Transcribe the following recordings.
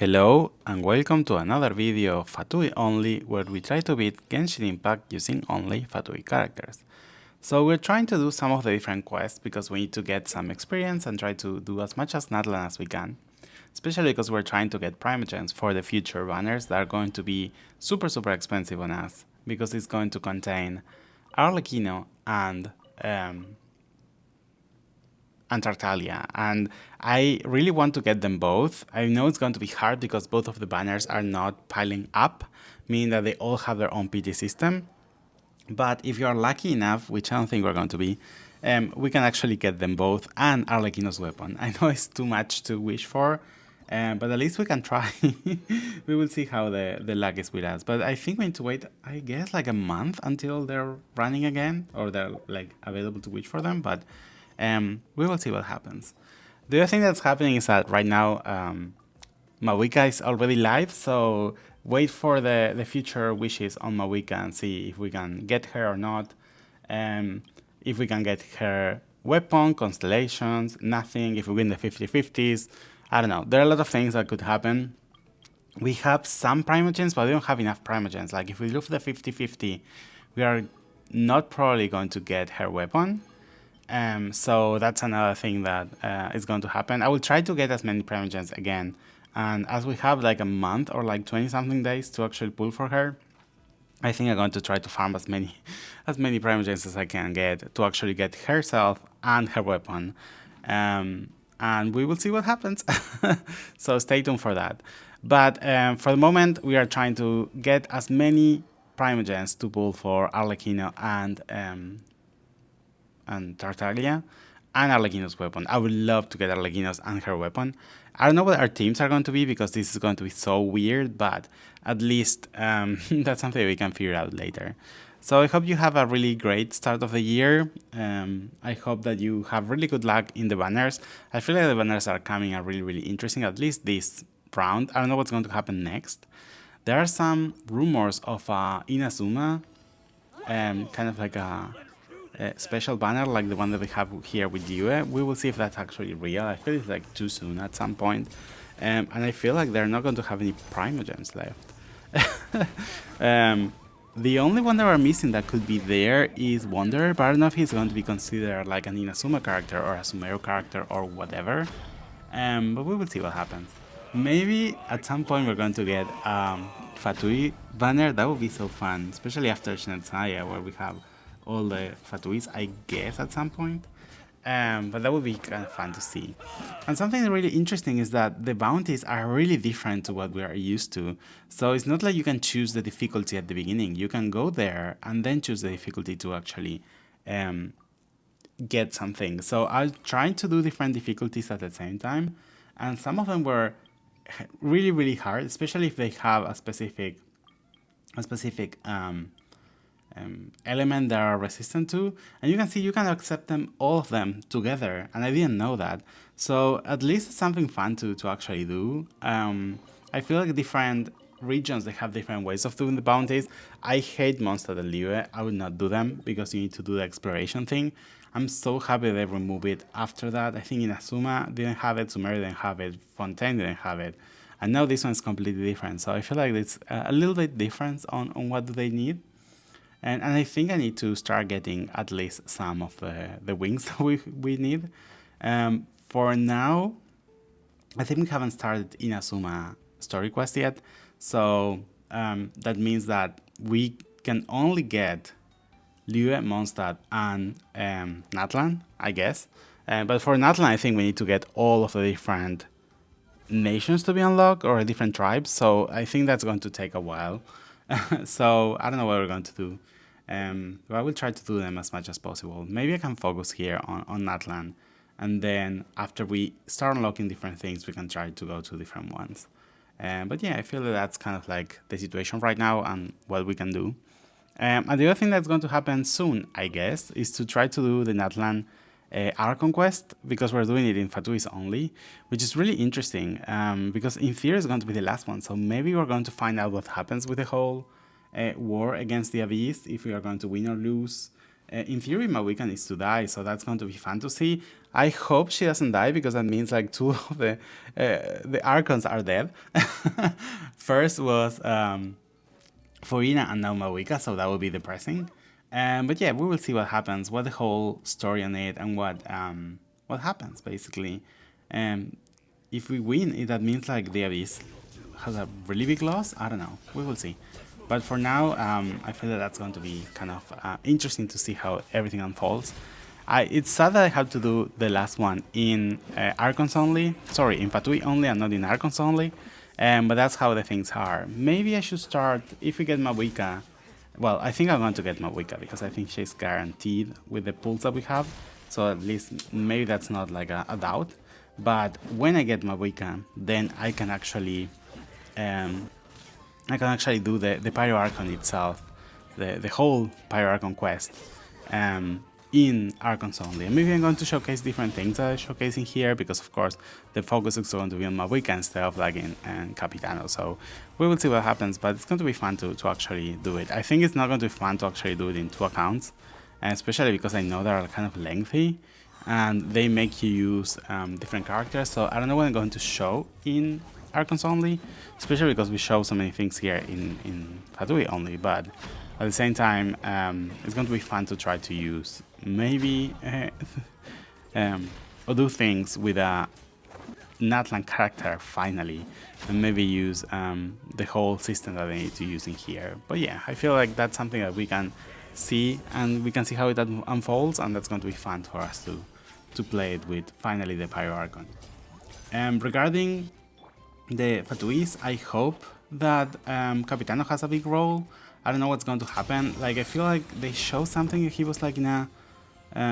Hello and welcome to another video of Fatui Only, where we try to beat Genshin Impact using only Fatui characters. So we're trying to do some of the different quests because we need to get some experience and try to do as much as Natlan as we can. Especially because we're trying to get primogems for the future banners that are going to be super expensive on us, because it's going to contain arlecchino and Tartaglia, and I really want to get them both. I know it's going to be hard because both of the banners are not piling up, meaning that they all have their own PT system. But if you are lucky enough, which I don't think we're going to be, we can actually get them both and Arlecchino's weapon. I know it's too much to wish for, but at least we can try. We will see how the luck is with us. But I think we need to wait, I guess, like a month until they're running again, or they're like available to wish for them. But we will see what happens. The other thing that's happening is that right now Mawika is already live, so wait for the future wishes on Mawika and see if we can get her or not. If we can get her weapon, constellations, nothing, if we win the 50-50s, I don't know. There are a lot of things that could happen. We have some primogems, but we don't have enough primogems. Like if we look for the 50-50, we are not probably going to get her weapon. So that's another thing that is going to happen. I will try to get as many primogems again, and as we have like a month or like 20-something days to actually pull for her, I think I'm going to try to farm as many primogems as I can get to actually get herself and her weapon, and we will see what happens. So stay tuned for that. But for the moment, we are trying to get as many primogems to pull for Arlecchino and Tartaglia and Arlecchino's weapon. I would love to get Arlecchino's and her weapon. I don't know what our teams are going to be because this is going to be so weird, but at least that's something we can figure out later. So I hope you have a really great start of the year. I hope that you have really good luck in the banners. I feel like the banners are coming are really interesting, at least this round. I don't know what's going to happen next. There are some rumors of Inazuma, kind of like a special banner like the one that we have here with Yue. We will see if that's actually real. I feel it's like too soon at some point. And I feel like they're not going to have any primogems left. The only one that we're missing that could be there is Wanderer, but I don't know if he's going to be considered like an Inazuma character or a Sumeru character or whatever. But we will see what happens. Maybe at some point we're going to get Fatui banner. That would be so fun, especially after Shinetsaya, where we have all the Fatuis, I guess, at some point. But that would be kind of fun to see. And something really interesting is that the bounties are really different to what we are used to. So it's not like you can choose the difficulty at the beginning. You can go there and then choose the difficulty to actually get something. So I was trying to do different difficulties at the same time, and some of them were really hard, especially if they have a specific element that are resistant to, and you can see you can accept them, all of them together, and I didn't know that. So at least it's something fun to actually do. I feel like different regions, they have different ways of doing the bounties. I hate Monster del Libre. I would not do them because you need to do the exploration thing. I'm so happy they remove it after that. I think Inazuma didn't have it, Sumeru didn't have it, Fontaine didn't have it, and now this one's completely different. So I feel like it's a little bit different on what do they need. And I think I need to start getting at least some of the wings that we need. For now, I think we haven't started Inazuma story quest yet. So that means that we can only get Liyue, Mondstadt, and Natlan, I guess. But for Natlan, I think we need to get all of the different nations to be unlocked, or different tribes. So I think that's going to take a while. So I don't know what we're going to do. But I will try to do them as much as possible. Maybe I can focus here on Natlan, and then after we start unlocking different things, we can try to go to different ones. But yeah, I feel that that's kind of like the situation right now and what we can do. And the other thing that's going to happen soon, I guess, is to try to do the Natlan Archon quest, because we're doing it in Fatui Only, which is really interesting, because in theory it's going to be the last one. So maybe we're going to find out what happens with the whole war against the Abyss, if we are going to win or lose. in theory, Mawica needs to die, so that's going to be fun to see. I hope she doesn't die because that means like two of the Archons are dead. First was Furina and now Mawica, so that would be depressing. But yeah, we will see what happens, what the whole story on it, and what happens basically. If we win, that means like the Abyss has a really big loss. I don't know. We will see. But for now, I feel that that's going to be kind of interesting to see how everything unfolds. It's sad that I have to do the last one in Archons only. Sorry, in Fatui only and not in Archons only. But that's how the things are. Maybe I should start, if we get Mawica. Well, I think I'm going to get Mawica because I think she's guaranteed with the pulls that we have. So at least maybe that's not like a doubt. But when I get Mawica, then I can actually do the Pyro Archon itself, the whole Pyro Archon quest in Archons only. And maybe I'm going to showcase different things that I'm showcasing here because of course the focus is going to be on Mawica instead of like in Capitano. So we will see what happens, but it's going to be fun to actually do it. I think it's not going to be fun to actually do it in 2 accounts, especially because I know they are kind of lengthy and they make you use different characters. So I don't know what I'm going to show in Archons only, especially because we show so many things here in Fatui only, but at the same time it's going to be fun to try to use maybe or do things with a Natlan character finally, and maybe use the whole system that I need to use in here. But yeah, I feel like that's something that we can see, and we can see how it unfolds, and that's going to be fun for us to play it with finally the Pyro Archon. Regarding the Fatuis, I hope that Capitano has a big role. I don't know what's going to happen. Like, I feel like they show something. He was like in a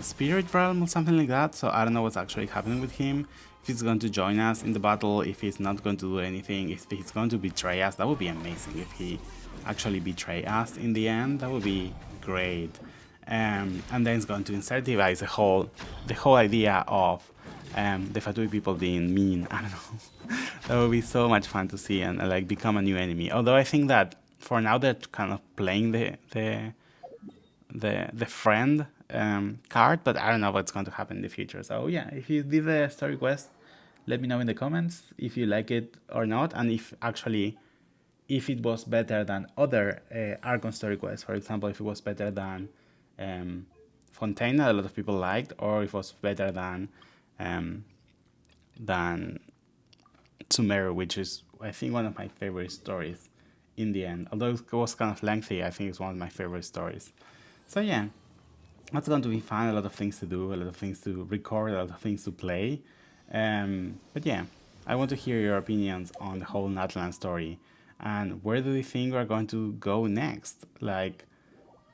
spirit realm or something like that. So I don't know what's actually happening with him. If he's going to join us in the battle, if he's not going to do anything, if he's going to betray us, that would be amazing. If he actually betray us in the end, that would be great. And then it's going to incentivize the whole idea of the Fatui people being mean. I don't know. That would be so much fun to see and like become a new enemy. Although I think that for now they're kind of playing the friend card, but I don't know what's going to happen in the future. So yeah, if you did the story quest, let me know in the comments if you like it or not, and if it was better than other Archon story quests. For example, if it was better than Fontaine, that a lot of people liked, or if it was better than Sumeru, which is I think one of my favorite stories in the end. Although it was kind of lengthy, I think it's one of my favorite stories. So yeah, that's going to be fun. A lot of things to do, a lot of things to record, a lot of things to play. But yeah, I want to hear your opinions on the whole Natlan story, and where do you think we're going to go next? Like,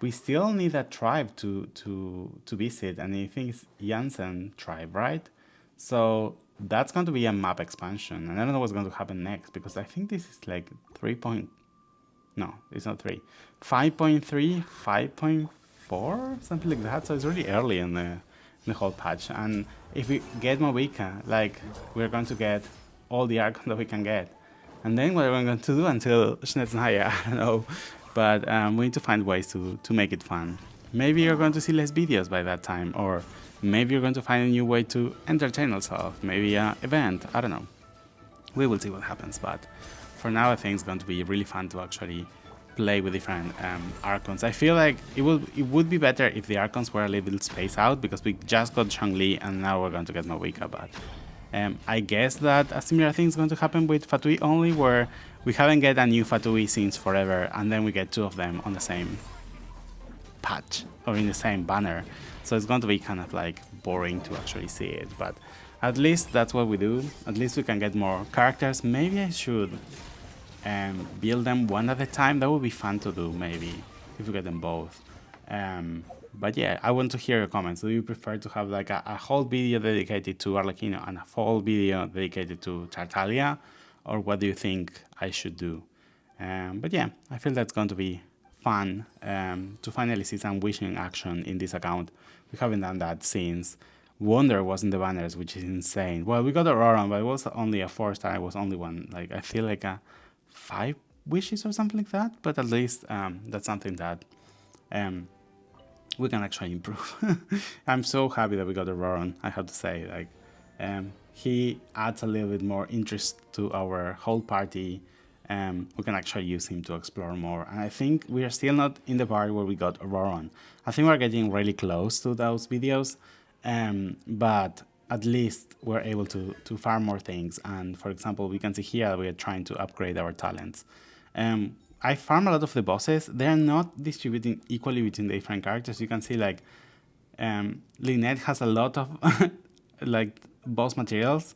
we still need a tribe to visit, and I think it's Janssen tribe, right? So that's going to be a map expansion, and I don't know what's going to happen next, because I think this is like 3. No, it's not 3. 5.3, 5.4, something like that. So it's really early in the whole patch. And if we get Mawica, like, we're going to get all the Archons that we can get. And then what are we going to do until Schnetznaya? I don't know. But we need to find ways to make it fun. Maybe you're going to see less videos by that time, or maybe you're going to find a new way to entertain yourself. Maybe an event. I don't know. We will see what happens, but for now I think it's going to be really fun to actually play with different Archons. I feel like it would be better if the Archons were a little spaced out, because we just got Changli and now we're going to get Mawica, but I guess that a similar thing is going to happen with Fatui only, where we haven't get a new Fatui since forever, and then we get 2 of them on the same patch or in the same banner. So it's going to be kind of like boring to actually see it, but at least that's what we do. At least we can get more characters. Maybe I should build them one at a time. That would be fun to do, maybe, if we get them both. But yeah, I want to hear your comments. Do you prefer to have like a whole video dedicated to Arlecchino and a full video dedicated to Tartaglia? Or what do you think I should do? But yeah, I feel that's going to be fun to finally see some wishing action in this account. We haven't done that since Wonder was in the banners, which is insane. Well, we got Ororon, but it was only a 4-star. It was only one. Like, I feel like a 5 wishes or something like that. But at least that's something that we can actually improve. I'm so happy that we got Ororon, I have to say. Like, he adds a little bit more interest to our whole party. We can actually use him to explore more. And I think we are still not in the part where we got Ororon. I think we're getting really close to those videos, but at least we're able to farm more things. And for example, we can see here we are trying to upgrade our talents. I farm a lot of the bosses. They're not distributing equally between the different characters. You can see like Lynette has a lot of like boss materials,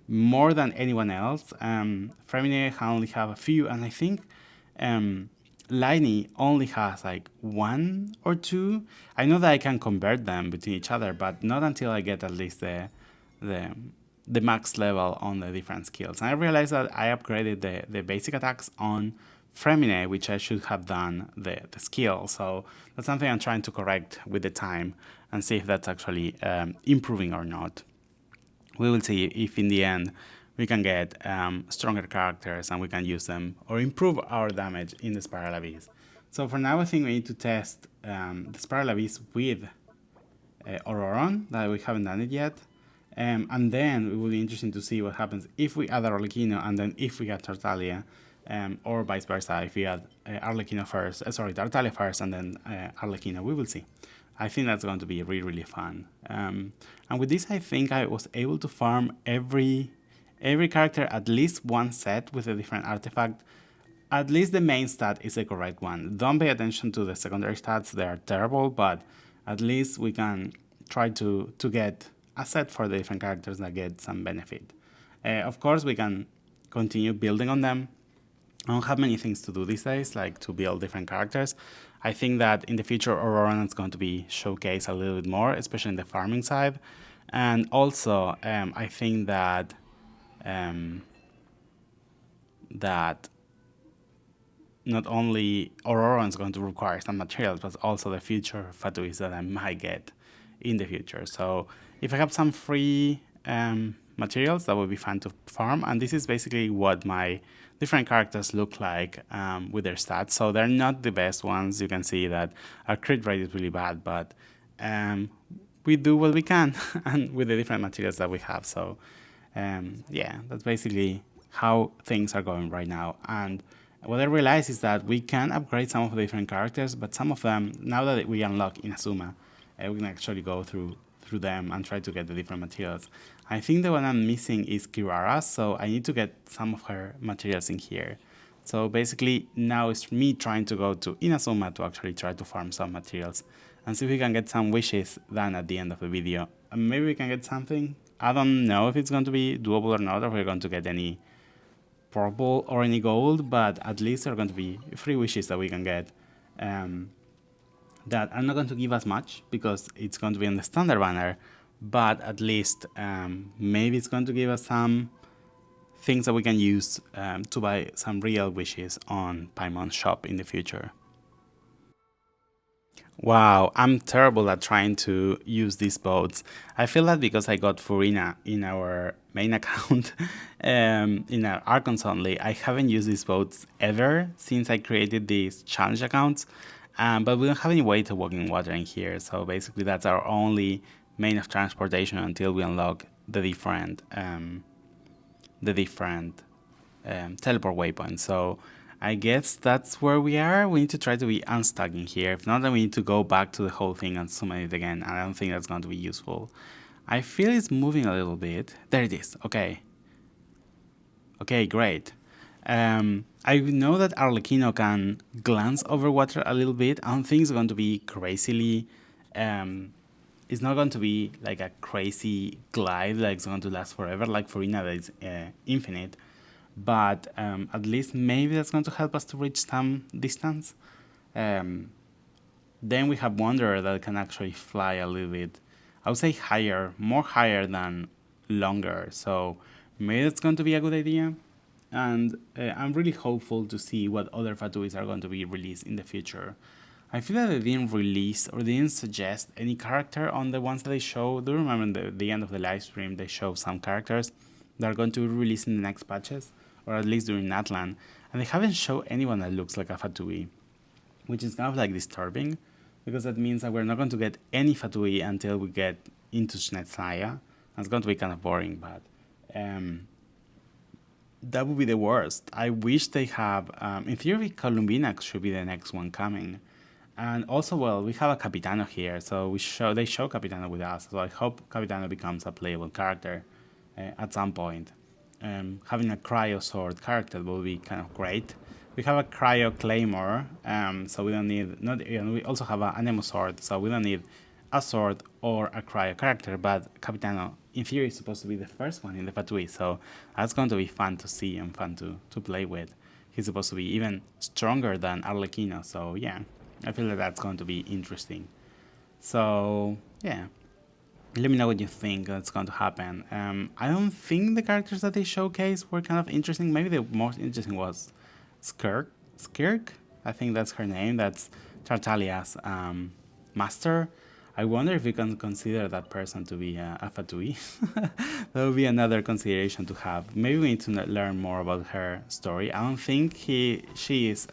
more than anyone else. Femine only have a few, and I think lyney only has like 1 or 2. I know that I can convert them between each other, but not until I get at least the max level on the different skills. And I realized that I upgraded the basic attacks on Femine, which I should have done the skill. So that's something I'm trying to correct with the time and see if that's actually improving or not. We will see if in the end we can get stronger characters and we can use them or improve our damage in the Spiral Abyss. So for now, I think we need to test the Spiral Abyss with Ororon, that we haven't done it yet. And then it will be interesting to see what happens if we add Arlecchino and then if we add Tartaglia, or vice versa, if we add Arlecchino first, Tartaglia first and then Arlecchino. We will see. I think that's going to be really, really fun. And with this, I think I was able to farm every character at least one set with a different artifact. At least the main stat is the correct one. Don't pay attention to the secondary stats, they are terrible, but at least we can try to get a set for the different characters that get some benefit. Of course, we can continue building on them. I don't have many things to do these days, like to build different characters. I think that in the future, Ororon is going to be showcased a little bit more, especially in the farming side. And also, I think that not only Ororon is going to require some materials, but also the future Fatuis that I might get in the future. So if I have some free materials, that would be fun to farm. And this is basically what my different characters look like with their stats. So they're not the best ones. You can see that our crit rate is really bad, but we do what we can and with the different materials that we have. So yeah, that's basically how things are going right now. And what I realized is that we can upgrade some of the different characters, but some of them, now that we unlock Inazuma, we can actually go through them and try to get the different materials. I think the one I'm missing is Kirara, so I need to get some of her materials in here. So basically now it's me trying to go to Inazuma to actually try to farm some materials and see if we can get some wishes done at the end of the video. And maybe we can get something. I don't know if it's going to be doable or not, or if we're going to get any purple or any gold, but at least there are going to be 3 wishes that we can get. That are not going to give us much because it's going to be on the standard banner, but at least maybe it's going to give us some things that we can use to buy some real wishes on Paimon's shop in the future. Wow, I'm terrible at trying to use these boats. I feel that because I got Furina in our main account, in our Archons only, I haven't used these boats ever since I created these challenge accounts. But we don't have any way to walk in water in here, so basically that's our only main of transportation until we unlock the different teleport waypoints. So I guess that's where we are. We need to try to be unstuck in here. If not, then we need to go back to the whole thing and summon it again. And I don't think that's going to be useful. I feel it's moving a little bit. There it is. Okay. Okay, great. I know that Arlecchino can glance over water a little bit. I don't think it's going to be crazily... it's not going to be like a crazy glide, like it's going to last forever, like Furina that is infinite. But at least maybe that's going to help us to reach some distance. Then we have Wanderer that can actually fly a little bit. I would say higher, more higher than longer. So maybe that's going to be a good idea. And I'm really hopeful to see what other Fatuis are going to be released in the future. I feel that they didn't release or they didn't suggest any character on the ones that they show. Do you remember the end of the live stream they showed some characters that are going to be released in the next patches, or at least during Natlan, and they haven't shown anyone that looks like a Fatui, which is kind of like disturbing, because that means that we're not going to get any Fatui until we get into Snetsnaya. It's going to be kind of boring, but that would be the worst. I wish they have, in theory, Columbina should be the next one coming. And also, well, we have a Capitano here, so they show Capitano with us. So I hope Capitano becomes a playable character at some point. Having a Cryo Sword character will be kind of great. We have a Cryo Claymore, so we don't need, we also have an Anemo Sword, so we don't need a sword or a Cryo character, but Capitano, in theory, is supposed to be the first one in the Fatui, so that's going to be fun to see and fun to play with. He's supposed to be even stronger than Arlecchino, so yeah, I feel like that's going to be interesting. So, yeah. Let me know what you think that's going to happen. I don't think the characters that they showcased were kind of interesting. Maybe the most interesting was Skirk? I think that's her name. That's Tartalia's master. I wonder if we can consider that person to be a Fatui. That would be another consideration to have. Maybe we need to learn more about her story. I don't think she is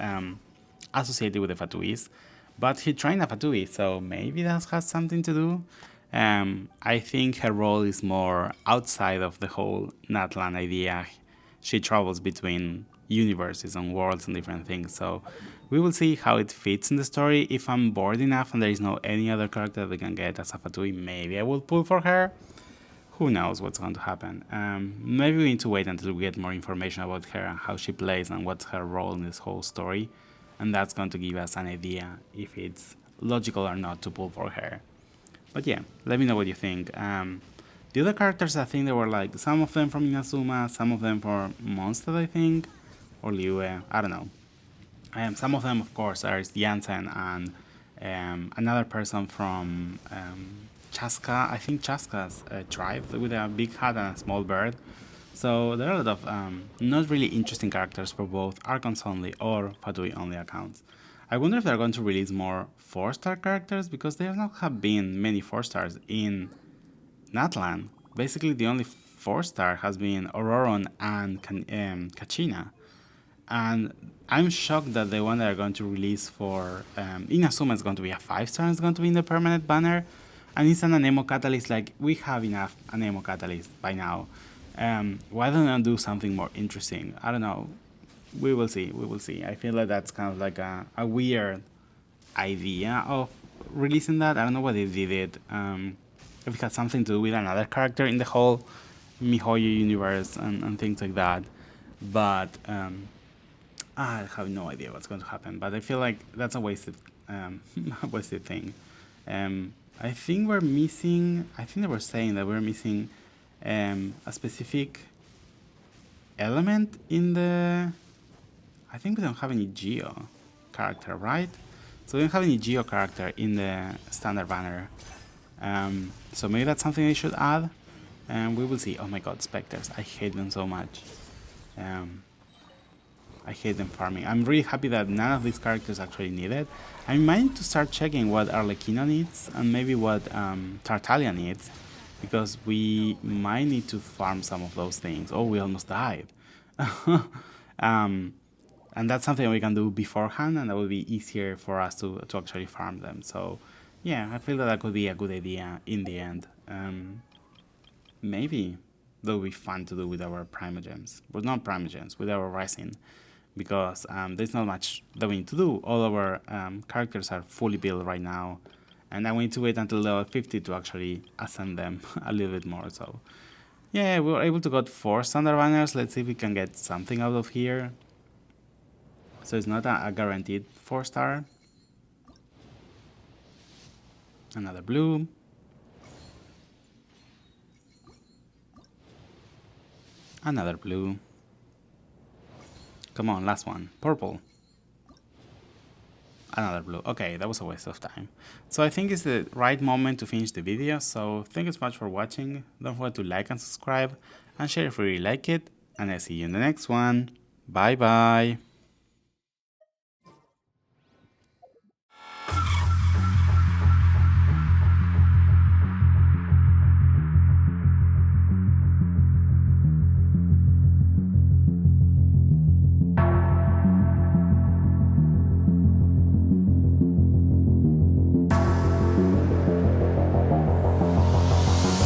associated with the Fatuis, but he trained a Fatui, so maybe that has something to do. I think her role is more outside of the whole Natlan idea. She travels between universes and worlds and different things, so we will see how it fits in the story. If I'm bored enough and there is no any other character that we can get as a Fatui, maybe I will pull for her. Who knows what's going to happen. Maybe we need to wait until we get more information about her and how she plays and what's her role in this whole story, and that's going to give us an idea if it's logical or not to pull for her. But yeah, let me know what you think. The other characters, I think there were like some of them from Inazuma, some of them from Mondstadt, I think, or Liyue, I don't know. Some of them, of course, are Jansen and another person from Chaska, I think Chaska's tribe, with a big hat and a small bird. So there are a lot of not really interesting characters for both Archons only or Fatui only accounts. I wonder if they're going to release more 4-star characters, because there not have been many 4-stars in Natlan. Basically, the only 4-star has been Ororon and Kachina. And I'm shocked that the one that are going to release for Inazuma is going to be a 5-star, it's going to be in the permanent banner. And it's an Anemo Catalyst, like, we have enough Anemo Catalyst by now. Why don't I do something more interesting? I don't know. We will see. I feel like that's kind of like a weird idea of releasing that. I don't know why they did it. If it had something to do with another character in the whole MiHoYo universe and things like that. But I have no idea what's going to happen. But I feel like that's a wasted thing. I think we're missing. I think they were saying that we're missing a specific element in the. I think we don't have any Geo character, right? So we don't have any Geo character in the standard banner. So maybe that's something they should add. And we will see. Oh my god, Spectres. I hate them so much. I hate them farming. I'm really happy that none of these characters actually need it. I might need to start checking what Arlecchino needs and maybe what Tartaglia needs, because we might need to farm some of those things. Oh, we almost died. And that's something we can do beforehand, and that will be easier for us to actually farm them. So yeah, I feel that could be a good idea in the end. Maybe that would be fun to do with our primogems. Well, not primogems, with our resin, because there's not much that we need to do. All our characters are fully built right now, and I need to wait until level 50 to actually ascend them a little bit more. So yeah, we were able to get 4 standard banners. Let's see if we can get something out of here. So it's not a guaranteed 4-star. Another blue. Another blue. Come on, last one. Purple. Another blue. Okay, that was a waste of time. So I think it's the right moment to finish the video. So thank you so much for watching. Don't forget to like and subscribe and share if you really like it. And I'll see you in the next one. Bye bye.